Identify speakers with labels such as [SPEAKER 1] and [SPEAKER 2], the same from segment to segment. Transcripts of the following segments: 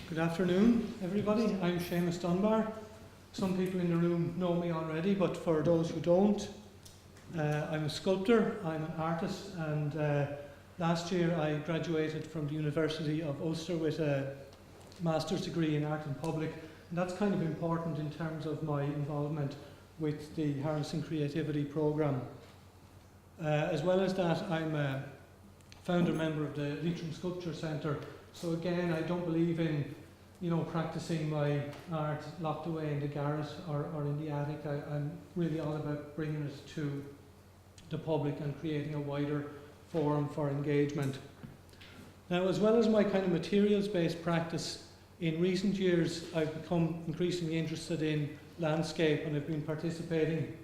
[SPEAKER 1] Good afternoon, everybody. I'm Seamus Dunbar. Some people in the room know me already, but for those who don't, I'm a sculptor, I'm an artist, and last year I graduated from the University of Ulster with a master's degree in art and public, and that's kind of important in terms of my involvement with the Harnessing Creativity programme. As well as that, I'm a founder member of the Leitrim Sculpture Centre. So again, I don't believe in, practicing my art locked away in the garret or in the attic. I'm really all about bringing it to the public and creating a wider forum for engagement. Now, as well as my kind of materials-based practice, in recent years I've become increasingly interested in landscape, and I've been participating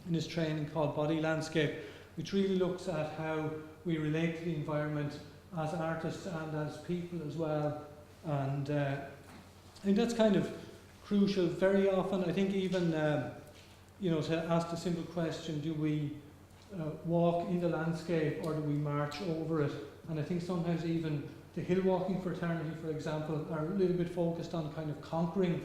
[SPEAKER 1] in this training called Body Landscape, which really looks at how we relate to the environment as artists and as people as well. And I think that's kind of crucial. Very often, I think even, to ask the simple question, do we walk in the landscape or do we march over it? And I think sometimes even the hill walking fraternity, for example, are a little bit focused on kind of conquering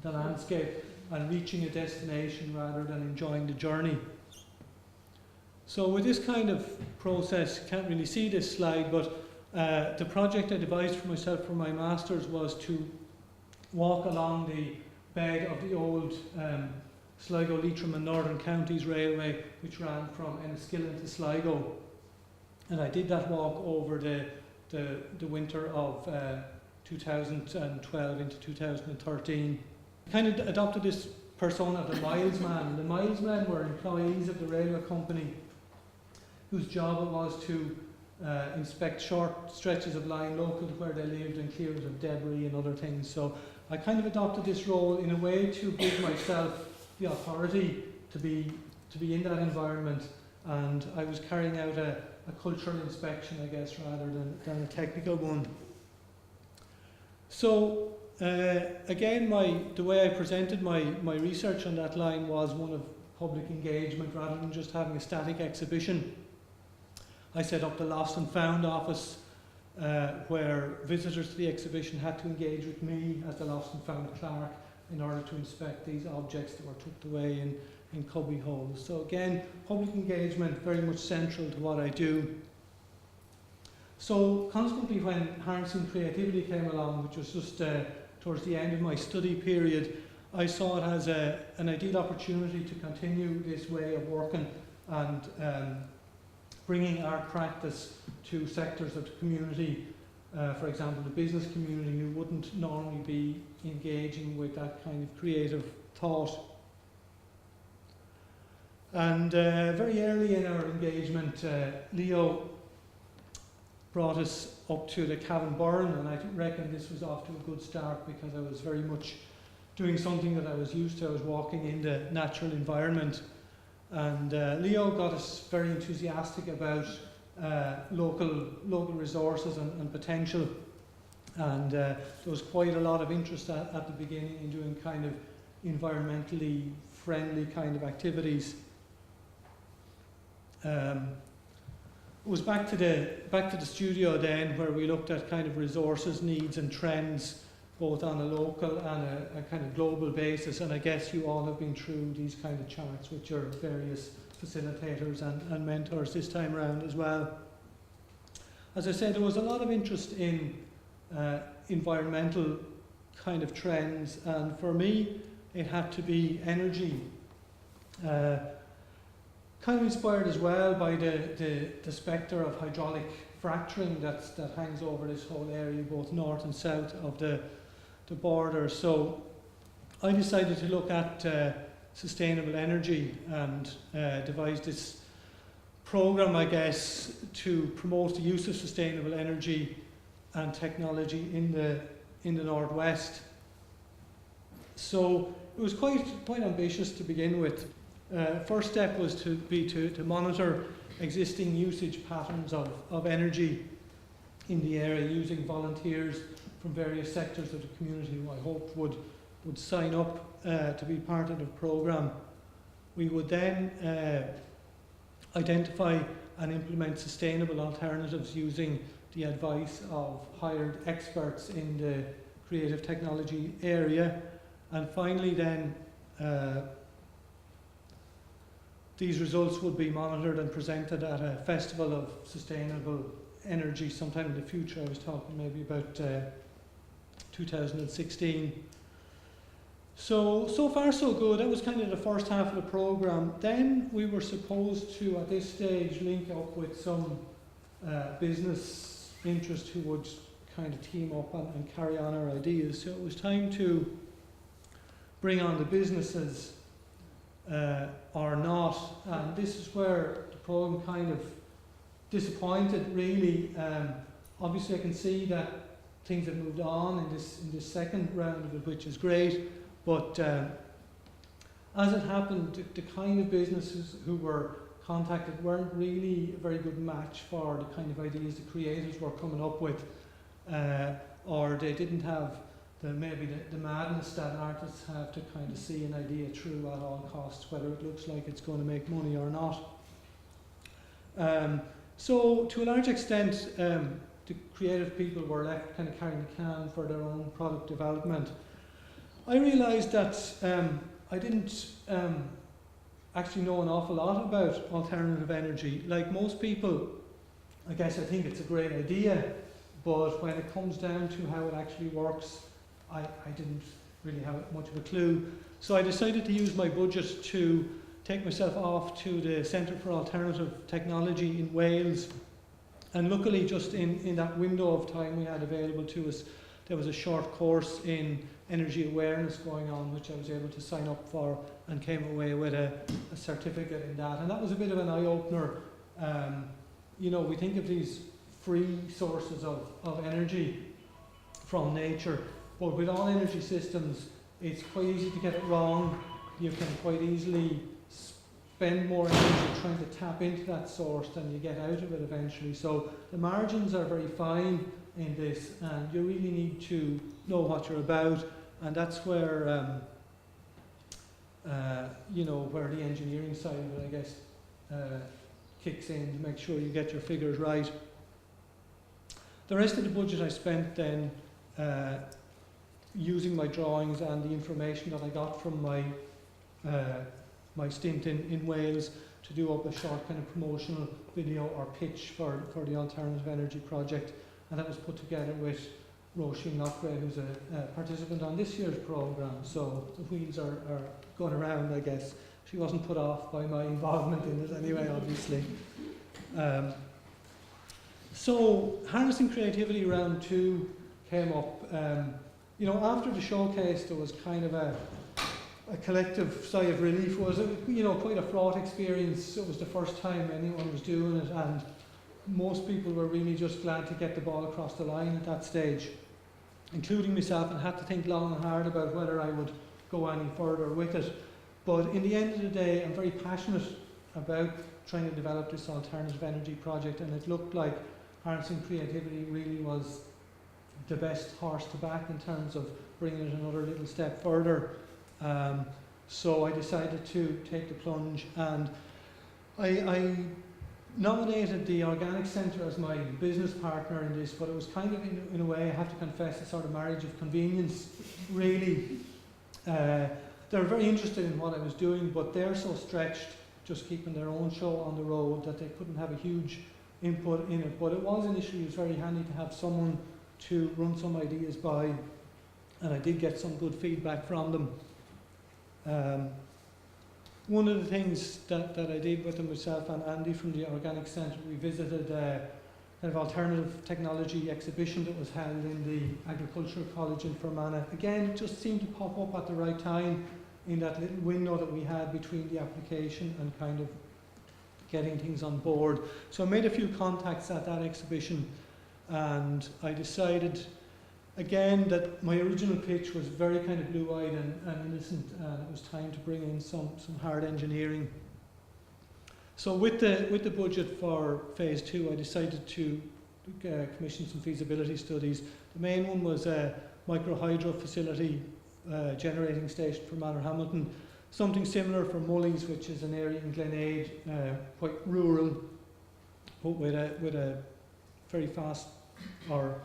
[SPEAKER 1] the landscape and reaching a destination rather than enjoying the journey. So with this kind of process, you can't really see this slide, but the project I devised for myself for my master's was to walk along the bed of the old Sligo, Leitrim and Northern Counties Railway, which ran from Enniskillen to Sligo. And I did that walk over the winter of 2012 into 2013. I kind of adopted this persona of the milesman. The milesmen were employees of the railway company whose job it was to inspect short stretches of line local to where they lived and clear it of debris and other things. So I kind of adopted this role in a way to give myself the authority to be in that environment, and I was carrying out a cultural inspection, I guess, rather than a technical one. So again, the way I presented my research on that line was one of public engagement rather than just having a static exhibition. I set up the Lost and Found office where visitors to the exhibition had to engage with me as the Lost and Found clerk in order to inspect these objects that were tucked away in cubby holes. So again, public engagement very much central to what I do. So consequently, when Harnessing Creativity came along, which was just towards the end of my study period, I saw it as an ideal opportunity to continue this way of working and bringing art practice to sectors of the community, for example, the business community, who wouldn't normally be engaging with that kind of creative thought. And very early in our engagement, Leo brought us up to the Cabin Burn, and I reckon this was off to a good start because I was very much doing something that I was used to. I was walking in the natural environment. And Leo got us very enthusiastic about local resources and potential, and there was quite a lot of interest at the beginning in doing kind of environmentally friendly kind of activities. It was back to the studio then, where we looked at kind of resources, needs and trends, both on a local and a kind of global basis. And I guess you all have been through these kind of charts with your various facilitators and mentors this time around as well. As I said, there was a lot of interest in environmental kind of trends, and for me it had to be energy. Kind of inspired as well by the spectre of hydraulic fracturing that hangs over this whole area, both north and south of the border. So I decided to look at sustainable energy and devised this program, I guess, to promote the use of sustainable energy and technology in the Northwest. So it was quite ambitious to begin with. First step was to monitor existing usage patterns of energy in the area, using volunteers from various sectors of the community who I hoped would sign up to be part of the programme. We would then identify and implement sustainable alternatives using the advice of hired experts in the creative technology area. And finally then, these results would be monitored and presented at a festival of sustainable energy sometime in the future. I was talking maybe about 2016. So far so good. That was kind of the first half of the programme. Then we were supposed to, at this stage, link up with some business interest who would kind of team up and carry on our ideas. So it was time to bring on the businesses or not. And this is where the programme kind of disappointed, really. Obviously I can see that things have moved on in this second round of it, which is great. But as it happened, the kind of businesses who were contacted weren't really a very good match for the kind of ideas the creators were coming up with, or they didn't have the madness that artists have to kind of see an idea through at all costs, whether it looks like it's going to make money or not. So to a large extent, the creative people were left kind of carrying the can for their own product development. I realised that I didn't actually know an awful lot about alternative energy. Like most people, I guess I think it's a great idea, but when it comes down to how it actually works, I didn't really have much of a clue. So I decided to use my budget to take myself off to the Centre for Alternative Technology in Wales. And luckily, just in that window of time we had available to us, there was a short course in energy awareness going on, which I was able to sign up for and came away with a certificate in that. And that was a bit of an eye-opener. You know, we think of these free sources of energy from nature, but with all energy systems, it's quite easy to get it wrong. You can quite easily spend more energy trying to tap into that source than you get out of it eventually. So the margins are very fine in this, and you really need to know what you're about, and that's where you know, where the engineering side of it, I guess, kicks in to make sure you get your figures right. The rest of the budget I spent then using my drawings and the information that I got from my my stint in Wales to do up a short kind of promotional video or pitch for the Alternative Energy Project, and that was put together with Roisin Lockray, who's a participant on this year's programme, so the wheels are going around, I guess. She wasn't put off by my involvement in it anyway, obviously. So harnessing creativity round 2 came up. You know, after the showcase, there was kind of a collective sigh of relief. It was, you know, quite a fraught experience. It was the first time anyone was doing it, and most people were really just glad to get the ball across the line at that stage, including myself, and had to think long and hard about whether I would go any further with it. But in the end of the day, I'm very passionate about trying to develop this alternative energy project, and it looked like harnessing creativity really was the best horse to back in terms of bringing it another little step further. So I decided to take the plunge, and I nominated the Organic Centre as my business partner in this, but it was kind of, in a way, I have to confess, a sort of marriage of convenience, really. They were very interested in what I was doing, but they're so stretched just keeping their own show on the road that they couldn't have a huge input in it. But it was very handy to have someone to run some ideas by, and I did get some good feedback from them. One of the things that I did with them, myself and Andy from the Organic Centre, we visited a kind of alternative technology exhibition that was held in the Agricultural College in Fermanagh. Again, it just seemed to pop up at the right time in that little window that we had between the application and kind of getting things on board. So I made a few contacts at that exhibition, and I decided again that my original pitch was very kind of blue-eyed and innocent, and it was time to bring in some hard engineering. So with the budget for phase 2, I decided to commission some feasibility studies. The main one was a micro-hydro facility generating station for Manorhamilton, something similar for Mullies, which is an area in Glenade, quite rural, but with a very fast or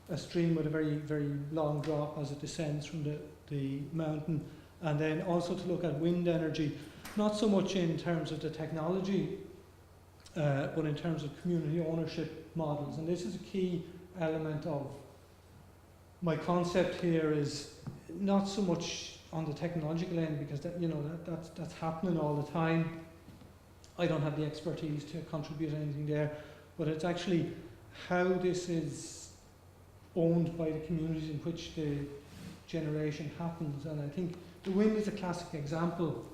[SPEAKER 1] a stream with a very, very long drop as it descends from the mountain. And then also to look at wind energy, not so much in terms of the technology, but in terms of community ownership models. And this is a key element of my concept here, is not so much on the technological end, because that's happening all the time. I don't have the expertise to contribute anything there, but it's actually how this is owned by the communities in which the generation happens. And I think the wind is a classic example.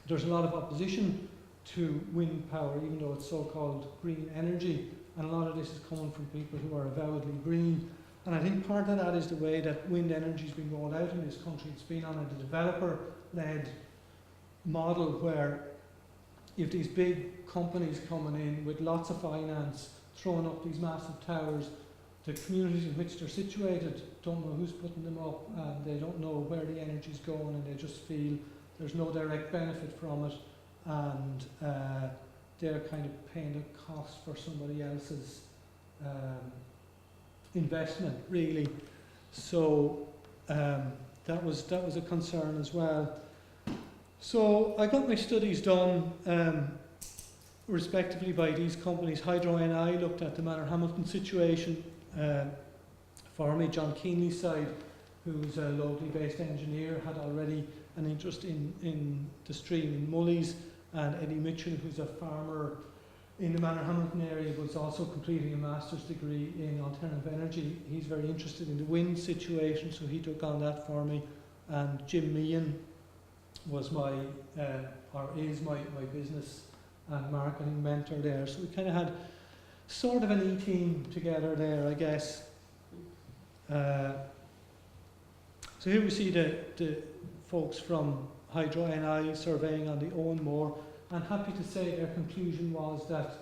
[SPEAKER 1] There's a lot of opposition to wind power, even though it's so-called green energy, and a lot of this is coming from people who are avowedly green. And I think part of that is the way that wind energy has been rolled out in this country. It's been on a developer-led model where you have these big companies coming in with lots of finance, throwing up these massive towers. The communities in which they're situated don't know who's putting them up, and they don't know where the energy's going, and they just feel there's no direct benefit from it, and they're kind of paying the cost for somebody else's investment, really. So that was a concern as well. So I got my studies done respectively by these companies. Hydro NI looked at the Manorhamilton situation for me. John Keenley's side, who's a locally based engineer, had already an interest in the stream in Mullies, and Eddie Mitchell, who's a farmer in the Manorhamilton area, was also completing a master's degree in alternative energy. He's very interested in the wind situation, so he took on that for me. And Jim Meehan was my, or is my business and marketing mentor there. So we kind of had sort of an E-team together there, I guess. So here we see the folks from Hydro NI surveying on the Owen Moor, and happy to say their conclusion was that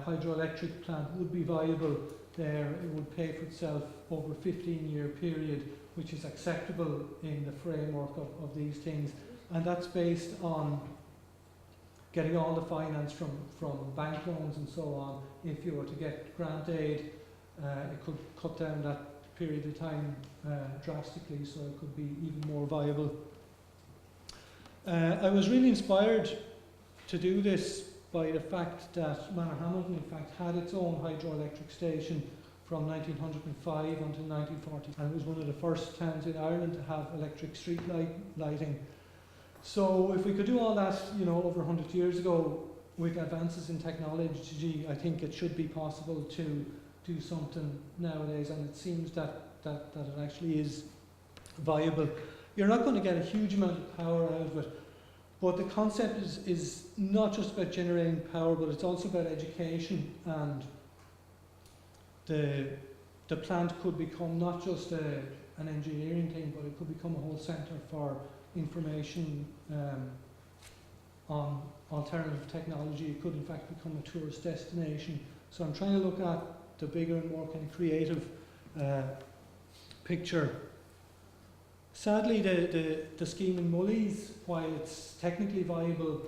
[SPEAKER 1] hydroelectric plant would be viable there. It would pay for itself over a 15-year period, which is acceptable in the framework of these things. And that's based on getting all the finance from bank loans and so on. If you were to get grant aid, it could cut down that period of time drastically, so it could be even more viable. I was really inspired to do this by the fact that Manorhamilton, in fact, had its own hydroelectric station from 1905 until 1940, and it was one of the first towns in Ireland to have electric street lighting. So if we could do all that, over 100 years ago, with advances in technology, I think it should be possible to do something nowadays, and it seems that it actually is viable. You're not going to get a huge amount of power out of it, but the concept is not just about generating power, but it's also about education, and the plant could become not just an engineering thing, but it could become a whole centre for information on alternative technology. It could in fact become a tourist destination. So I'm trying to look at the bigger and more kind of creative picture. Sadly, the scheme in Mullies, while it's technically viable,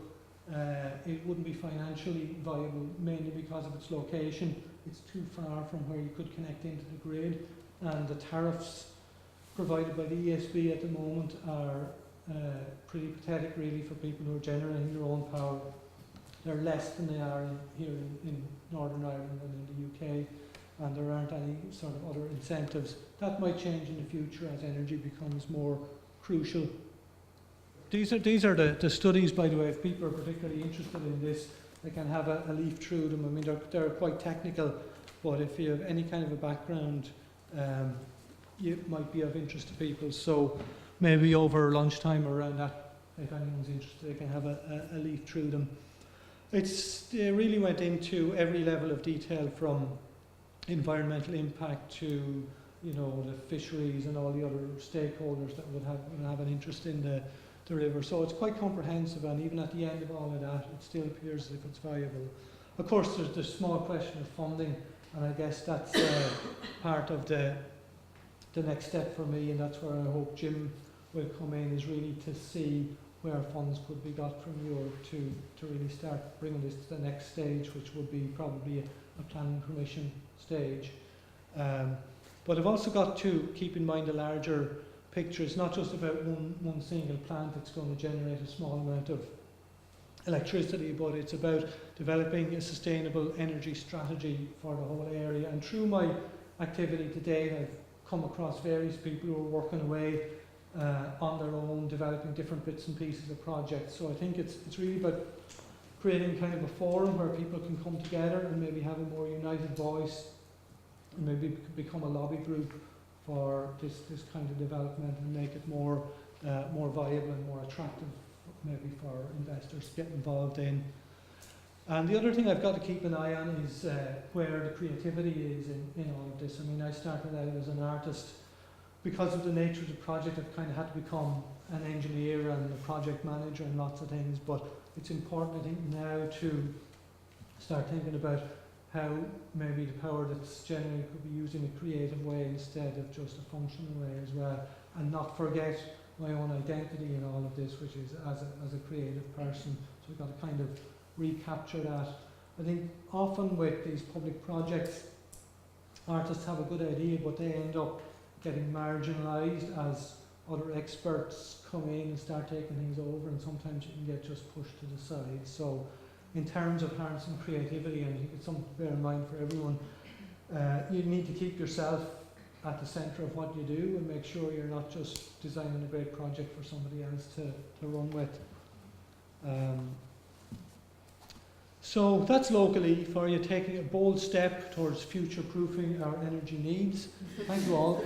[SPEAKER 1] it wouldn't be financially viable, mainly because of its location. It's too far from where you could connect into the grid, and the tariffs provided by the ESB at the moment are pretty pathetic, really, for people who are generating their own power. They're less than they are here in Northern Ireland and in the UK, and there aren't any sort of other incentives. That might change in the future as energy becomes more crucial. These are the studies, by the way. If people are particularly interested in this, they can have a leaf through them. I mean, they're quite technical, but if you have any kind of a background, it might be of interest to people. So maybe over lunchtime or around that, if anyone's interested, they can have a leaf through them. They really went into every level of detail, from environmental impact to the fisheries and all the other stakeholders that would have an interest in the river. So it's quite comprehensive, and even at the end of all of that, it still appears as if it's viable. Of course, there's the small question of funding, and I guess that's part of the next step for me, and that's where I hope Jim will come in, is really to see where funds could be got from Europe to really start bringing this to the next stage, which would be probably a planning permission stage. But I've also got to keep in mind the larger picture. It's not just about one single plant that's going to generate a small amount of electricity, but it's about developing a sustainable energy strategy for the whole area. And through my activity today, I've come across various people who are working away on their own, developing different bits and pieces of projects. So I think it's really about creating kind of a forum where people can come together and maybe have a more united voice, and maybe become a lobby group for this kind of development, and make it more viable and more attractive maybe for investors to get involved in. And the other thing I've got to keep an eye on is where the creativity is in all of this. I mean, I started out as an artist. Because of the nature of the project, I've kind of had to become an engineer and a project manager and lots of things, but it's important, I think, now to start thinking about how maybe the power that's generated could be used in a creative way instead of just a functional way as well, and not forget my own identity in all of this, which is as a creative person. So we've got to kind of recapture that. I think often with these public projects, artists have a good idea, but they end up getting marginalised as other experts come in and start taking things over, and sometimes you can get just pushed to the side. So in terms of harnessing creativity, and I think it's something to bear in mind for everyone, you need to keep yourself at the centre of what you do and make sure you're not just designing a great project for somebody else to run with. So that's locally for you, taking a bold step towards future-proofing our energy needs. Thank you all.